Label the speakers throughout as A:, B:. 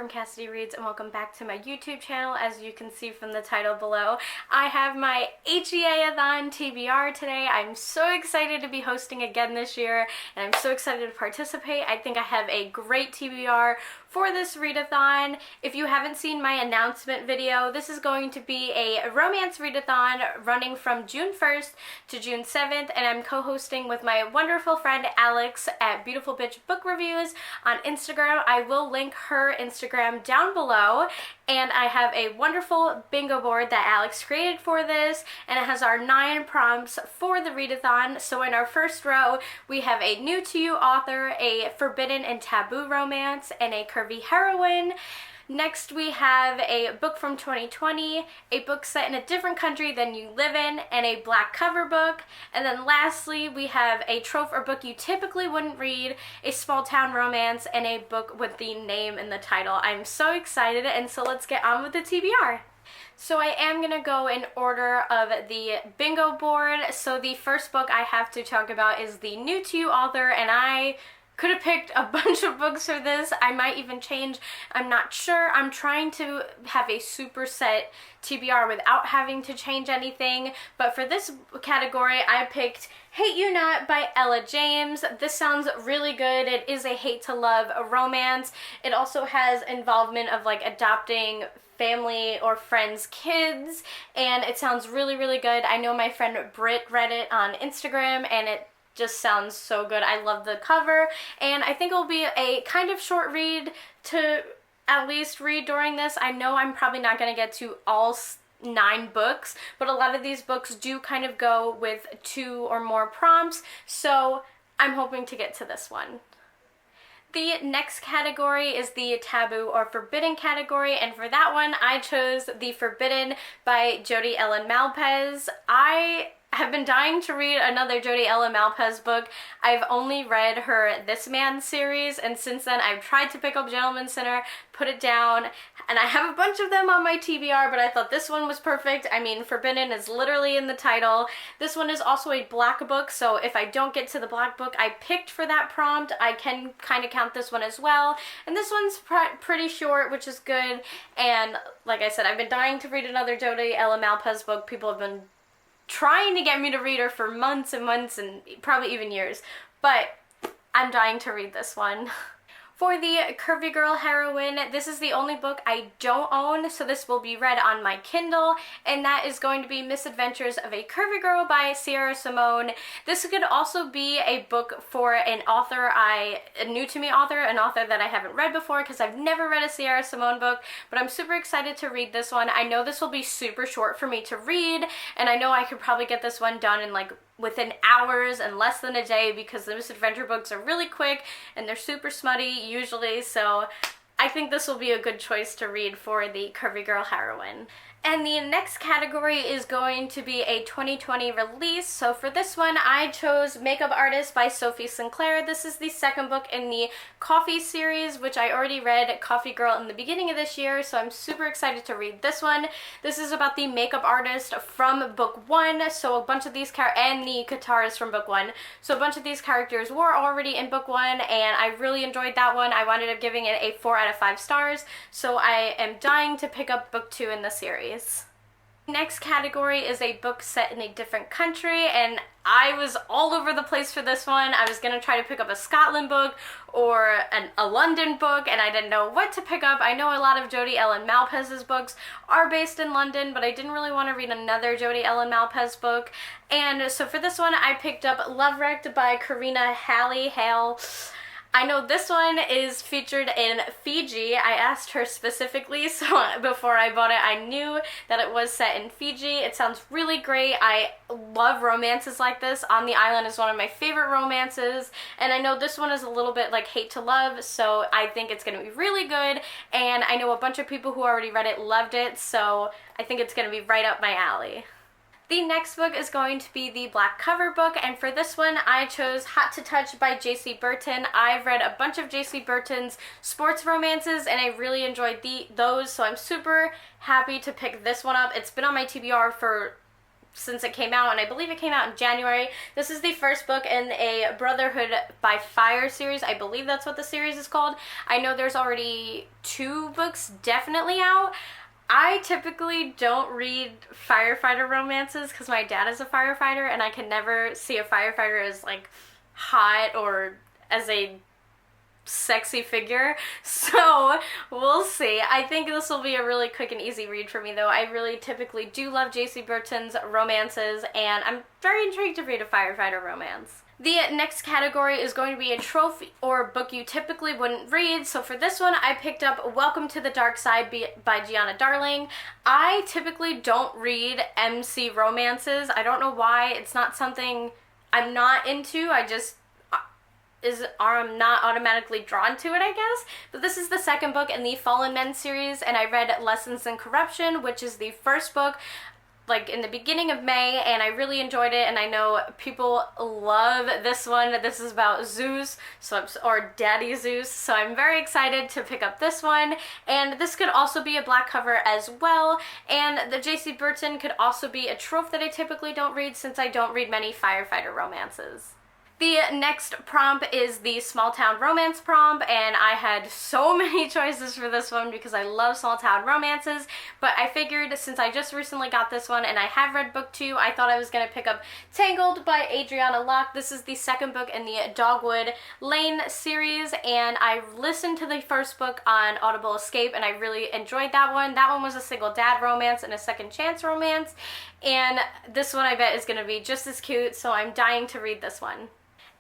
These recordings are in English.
A: from Cassidy Reads, and welcome back to my YouTube channel. As you can see from the title below, I have my HEA-Athon TBR today. I'm so excited to be hosting again this year, and I'm so excited to participate. I think I have a great TBR for this readathon. If you haven't seen my announcement video, this is going to be a romance readathon running from June 1st to June 7th, and I'm co-hosting with my wonderful friend Alex at Beautiful Bitch Book Reviews on Instagram. I will link her Instagram down below, and I have a wonderful bingo board that Alex created for this, and it has our 9 prompts for the readathon. So in our first row, we have a new to you author, a forbidden and taboo romance, and a curvy heroine. Next, we have a book from 2020, a book set in a different country than you live in, and a black cover book. And then lastly, we have a trope or book you typically wouldn't read, a small town romance, and a book with the name in the title. I'm so excited, and so let's get on with the TBR. So I am going to go in order of the bingo board. So the first book I have to talk about is the new to you author, and I could have picked a bunch of books for this. I might even change. I'm not sure. I'm trying to have a super set TBR without having to change anything. But for this category, I picked Hate You Not by Ella James. This sounds really good. It is a hate to love romance. It also has involvement of like adopting family or friends' kids, and it sounds really, really good. I know my friend Britt read it on Instagram, and it just sounds so good. I love the cover, and I think it'll be a kind of short read to at least read during this. I know I'm probably not going to get to all 9 books, but a lot of these books do kind of go with 2 or more prompts, so I'm hoping to get to this one. The next category is the taboo or forbidden category, and for that one I chose The Forbidden by Jodi Ellen Malpez. I have been dying to read another Jodi Ellen Malpez book. I've only read her This Man series, and since then I've tried to pick up Gentleman's Sinner, put it down, and I have a bunch of them on my TBR, but I thought this one was perfect. I mean, Forbidden is literally in the title. This one is also a black book, so if I don't get to the black book I picked for that prompt, I can kind of count this one as well. And this one's pretty short, which is good, and like I said, I've been dying to read another Jodi Ellen Malpez book. People have been trying to get me to read her for months and months and probably even years, but I'm dying to read this one. For the curvy girl heroine, this is the only book I don't own, so this will be read on my Kindle, and that is going to be Misadventures of a Curvy Girl by Sierra Simone. This could also be a book for an author, a new to me author, an author that I haven't read before, because I've never read a Sierra Simone book, but I'm super excited to read this one. I know this will be super short for me to read, and I know I could probably get this one done in like within hours and less than a day, because the misadventure books are really quick and they're super smutty usually, so I think this will be a good choice to read for the curvy girl heroine. And the next category is going to be a 2020 release. So for this one, I chose Makeup Artist by Sophie Sinclair. This is the second book in the Coffee series, which I already read Coffee Girl in the beginning of this year, so I'm super excited to read this one. This is about the makeup artist from book 1, so a bunch of these and the guitarist from book 1. So a bunch of these characters were already in book 1, and I really enjoyed that one. I wound up giving it a 4 out of 5 stars, so I am dying to pick up book 2 in the series. Next category is a book set in a different country, and I was all over the place for this one. I was going to try to pick up a Scotland book or a London book, and I didn't know what to pick up. I know a lot of Jodi Ellen Malpez's books are based in London, but I didn't really want to read another Jodi Ellen Malpez book. And so for this one, I picked up Love Wrecked by Karina Hale. I know this one is featured in Fiji. I asked her specifically, so before I bought it, I knew that it was set in Fiji. It sounds really great. I love romances like this. On the Island is one of my favorite romances, and I know this one is a little bit like hate to love, so I think it's going to be really good, and I know a bunch of people who already read it loved it, so I think it's going to be right up my alley. The next book is going to be the black cover book, and for this one I chose Hot to Touch by J.C. Burton. I've read a bunch of J.C. Burton's sports romances and I really enjoyed those, so I'm super happy to pick this one up. It's been on my TBR for since it came out, and I believe it came out in January. This is the first book in a Brotherhood by Fire series. I believe that's what the series is called. I know there's already 2 books definitely out. I typically don't read firefighter romances because my dad is a firefighter, and I can never see a firefighter as like hot or as a sexy figure, so we'll see. I think this will be a really quick and easy read for me, though. I really typically do love J.C. Burton's romances, and I'm very intrigued to read a firefighter romance. The next category is going to be a trope or book you typically wouldn't read. So for this one, I picked up Welcome to the Dark Side by Gianna Darling. I typically don't read MC romances. I don't know why. It's not something I'm not into. I'm not automatically drawn to it, I guess. But this is the second book in the Fallen Men series, and I read Lessons in Corruption, which is the first book, like in the beginning of May, and I really enjoyed it, and I know people love this one. This is about Zeus, or Daddy Zeus, so I'm very excited to pick up this one. And this could also be a black cover as well, and the J.C. Burton could also be a trope that I typically don't read, since I don't read many firefighter romances. The next prompt is the small town romance prompt, and I had so many choices for this one because I love small town romances, but I figured since I just recently got this one and I have read book 2, I thought I was going to pick up Tangled by Adriana Locke. This is the second book in the Dogwood Lane series, and I listened to the first book on Audible Escape, and I really enjoyed that one. That one was a single dad romance and a second chance romance, and this one I bet is going to be just as cute, so I'm dying to read this one.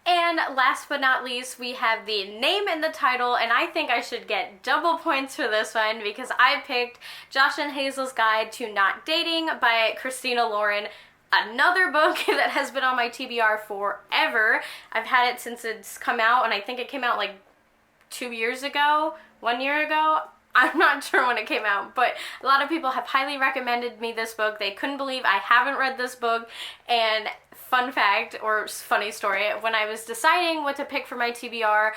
A: And last but not least, we have the name in the title, and I think I should get double points for this one because I picked Josh and Hazel's Guide to Not Dating by Christina Lauren. Another book that has been on my TBR forever. I've had it since it's come out, and I think it came out like 2 years ago, 1 year ago. I'm not sure when it came out, but a lot of people have highly recommended me this book. They couldn't believe I haven't read this book, and fun fact, or funny story, when I was deciding what to pick for my TBR,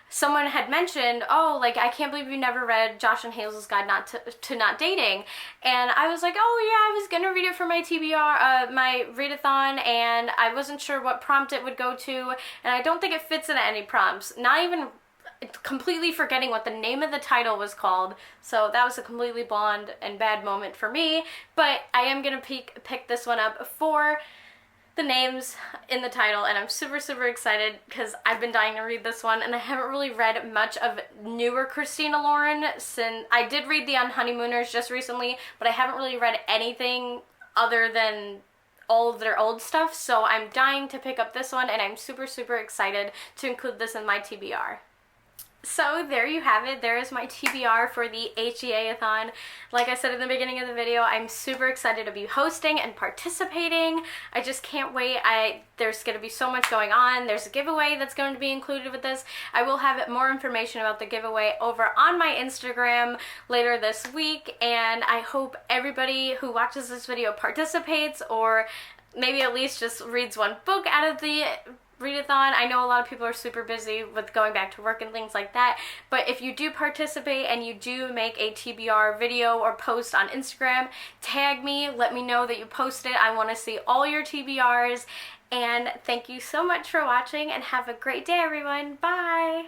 A: someone had mentioned, oh, like, I can't believe you never read Josh and Hazel's Guide to Not Dating, and I was like, oh yeah, I was gonna read it for my TBR, my readathon, and I wasn't sure what prompt it would go to, and I don't think it fits into any prompts, not even completely forgetting what the name of the title was called, so that was a completely blonde and bad moment for me, but I am gonna pick this one up for the names in the title, and I'm super excited because I've been dying to read this one, and I haven't really read much of newer Christina Lauren since I did read The Honeymooners just recently, but I haven't really read anything other than all of their old stuff, so I'm dying to pick up this one, and I'm super excited to include this in my TBR. So there you have it. There is my TBR for the HEA-Athon. Like I said in the beginning of the video, I'm super excited to be hosting and participating. I just can't wait. There's going to be so much going on. There's a giveaway that's going to be included with this. I will have more information about the giveaway over on my Instagram later this week, and I hope everybody who watches this video participates, or maybe at least just reads one book out of the readathon. I know a lot of people are super busy with going back to work and things like that, but if you do participate and you do make a TBR video or post on Instagram, tag me, let me know that you posted. I want to see all your TBRs, and thank you so much for watching, and have a great day, everyone. Bye!